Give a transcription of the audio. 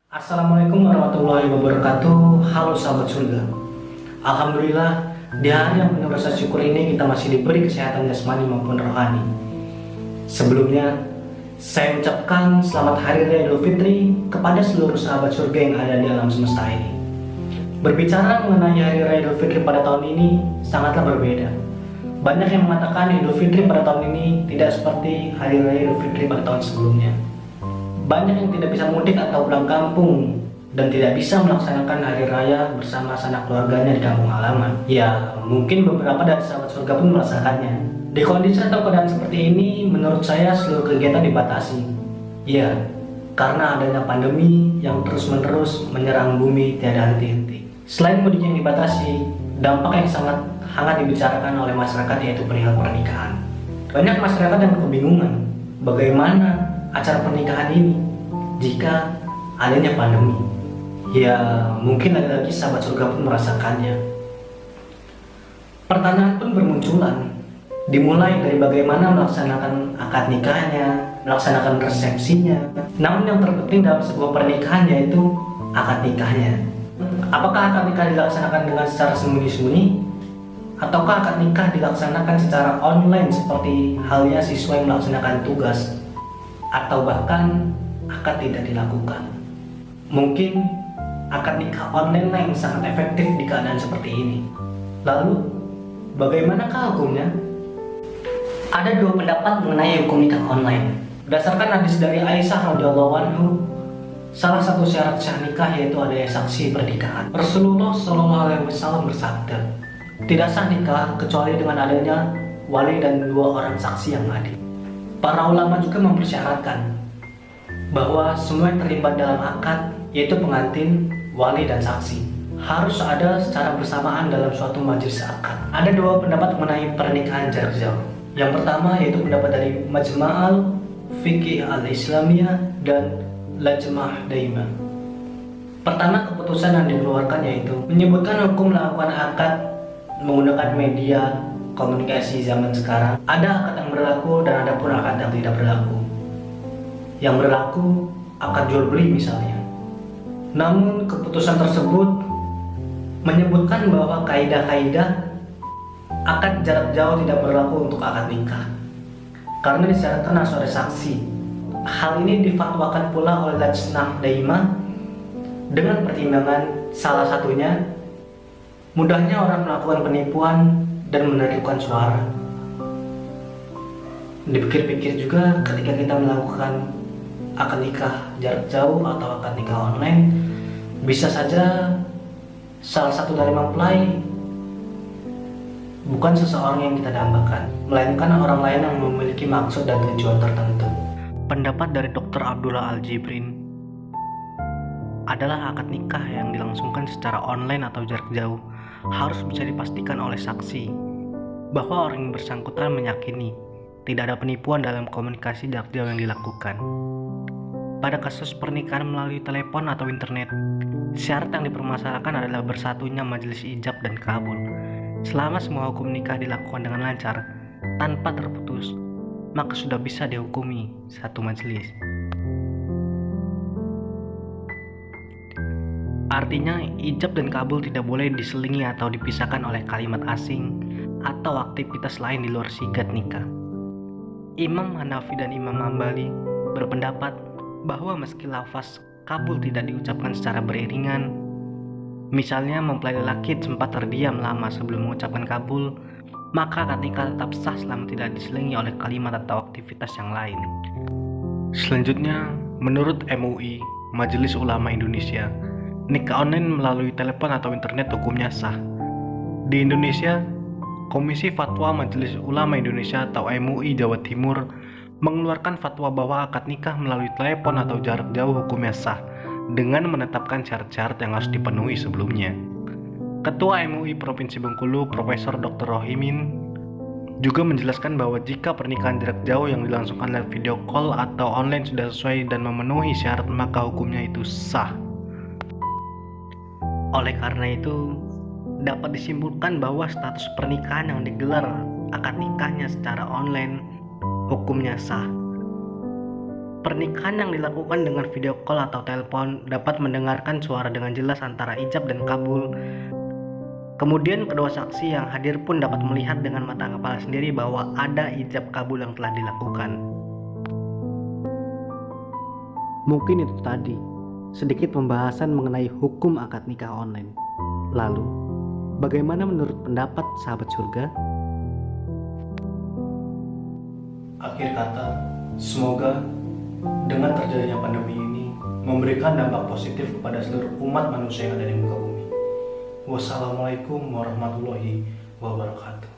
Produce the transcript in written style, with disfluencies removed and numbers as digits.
Assalamualaikum warahmatullahi wabarakatuh. Halo sahabat surga. Alhamdulillah, di hari yang penuh rasa syukur ini kita masih diberi kesehatan jasmani maupun rohani. Sebelumnya, saya ucapkan selamat Hari Raya Idul Fitri kepada seluruh sahabat surga yang ada di alam semesta ini. Berbicara mengenai Hari Raya Idul Fitri pada tahun ini sangatlah berbeda. Banyak yang mengatakan Idul Fitri pada tahun ini tidak seperti Hari Raya Idul Fitri pada tahun sebelumnya. Banyak yang tidak bisa mudik atau pulang kampung dan tidak bisa melaksanakan hari raya bersama sanak keluarganya di kampung halaman. Ya, mungkin beberapa dari sahabat surga pun merasakannya. Di kondisi atau keadaan seperti ini, menurut saya seluruh kegiatan dibatasi. Ya, karena adanya pandemi yang terus-menerus menyerang bumi tiada henti-henti. Selain mudik yang dibatasi, dampak yang sangat hangat dibicarakan oleh masyarakat yaitu perihal pernikahan. Banyak masyarakat yang kebingungan bagaimana acara pernikahan ini jika adanya pandemi. Ya, mungkin lagi-lagi sahabat surga pun merasakannya. Pertanyaan pun bermunculan, dimulai dari bagaimana melaksanakan akad nikahnya, melaksanakan resepsinya. Namun yang terpenting dalam sebuah pernikahan yaitu akad nikahnya. Apakah akad nikah dilaksanakan dengan secara sembunyi-sembunyi? Ataukah akad nikah dilaksanakan secara online seperti halnya siswa yang melaksanakan tugas? Atau bahkan akad tidak dilakukan? Mungkin akad nikah online yang sangat efektif di keadaan seperti ini. Lalu, bagaimanakah hukumnya? Ada dua pendapat mengenai hukum nikah online. Berdasarkan hadis dari Aisyah radhiyallahu anhu, salah satu syarat sah nikah yaitu adanya saksi pernikahan. Rasulullah SAW bersabda, tidak sah nikah kecuali dengan adanya wali dan dua orang saksi yang adil. Para ulama juga mempersyaratkan bahwa semua yang terlibat dalam akad, yaitu pengantin, wali, dan saksi, harus ada secara bersamaan dalam suatu majelis akad. Ada dua pendapat mengenai pernikahan jarak jauh. Yang pertama yaitu pendapat dari Majma'al Fiqih Al-Islamiyah dan Lajmah Daimah. Pertama, keputusan yang dikeluarkan yaitu menyebutkan hukum melakukan akad menggunakan media komunikasi zaman sekarang. Ada akad yang berlaku dan ada pun akad yang tidak berlaku. Yang berlaku akad jual beli misalnya. Namun keputusan tersebut menyebutkan bahwa kaidah-kaidah akad jarak jauh tidak berlaku untuk akad nikah karena disyaratkan harus ada saksi. Hal ini difatwakan pula oleh Lajnah Daimah dengan pertimbangan salah satunya mudahnya orang melakukan penipuan dan menirukan suara. Dipikir-pikir juga ketika kita melakukan akad nikah jarak jauh atau akad nikah online, bisa saja salah satu dari mempelai bukan seseorang yang kita dambakan, melainkan orang lain yang memiliki maksud dan tujuan tertentu. Pendapat dari Dr. Abdullah Al-Jibrin adalah akad nikah yang dilangsungkan secara online atau jarak jauh harus bisa dipastikan oleh saksi bahwa orang yang bersangkutan meyakini tidak ada penipuan dalam komunikasi jarak jauh yang dilakukan. Pada kasus pernikahan melalui telepon atau internet, syarat yang dipermasalahkan adalah bersatunya majelis ijab dan kabul. Selama semua hukum nikah dilakukan dengan lancar tanpa terputus, maka sudah bisa dihukumi satu majelis. Artinya, ijab dan kabul tidak boleh diselingi atau dipisahkan oleh kalimat asing atau aktivitas lain di luar sigat nikah. Imam Hanafi dan Imam Hambali berpendapat bahwa meski lafaz kabul tidak diucapkan secara beriringan, misalnya mempelai lelaki sempat terdiam lama sebelum mengucapkan kabul, maka akad nikah tetap sah selama tidak diselingi oleh kalimat atau aktivitas yang lain. Selanjutnya, menurut MUI, Majelis Ulama Indonesia, nikah online melalui telepon atau internet hukumnya sah. Di Indonesia, Komisi Fatwa Majelis Ulama Indonesia atau MUI Jawa Timur mengeluarkan fatwa bahwa akad nikah melalui telepon atau jarak jauh hukumnya sah dengan menetapkan syarat-syarat yang harus dipenuhi sebelumnya. Ketua MUI Provinsi Bengkulu, Profesor Dr. Rohimin, juga menjelaskan bahwa jika pernikahan jarak jauh yang dilangsungkan lewat video call atau online sudah sesuai dan memenuhi syarat, maka hukumnya itu sah. Oleh karena itu, dapat disimpulkan bahwa status pernikahan yang digelar akad nikahnya secara online hukumnya sah. Pernikahan yang dilakukan dengan video call atau telepon dapat mendengarkan suara dengan jelas antara ijab dan kabul. Kemudian kedua saksi yang hadir pun dapat melihat dengan mata kepala sendiri bahwa ada ijab kabul yang telah dilakukan. Mungkin itu tadi, sedikit pembahasan mengenai hukum akad nikah online. Lalu, bagaimana menurut pendapat sahabat surga? Akhir kata, semoga dengan terjadinya pandemi ini memberikan dampak positif kepada seluruh umat manusia yang ada di muka bumi. Wassalamualaikum warahmatullahi wabarakatuh.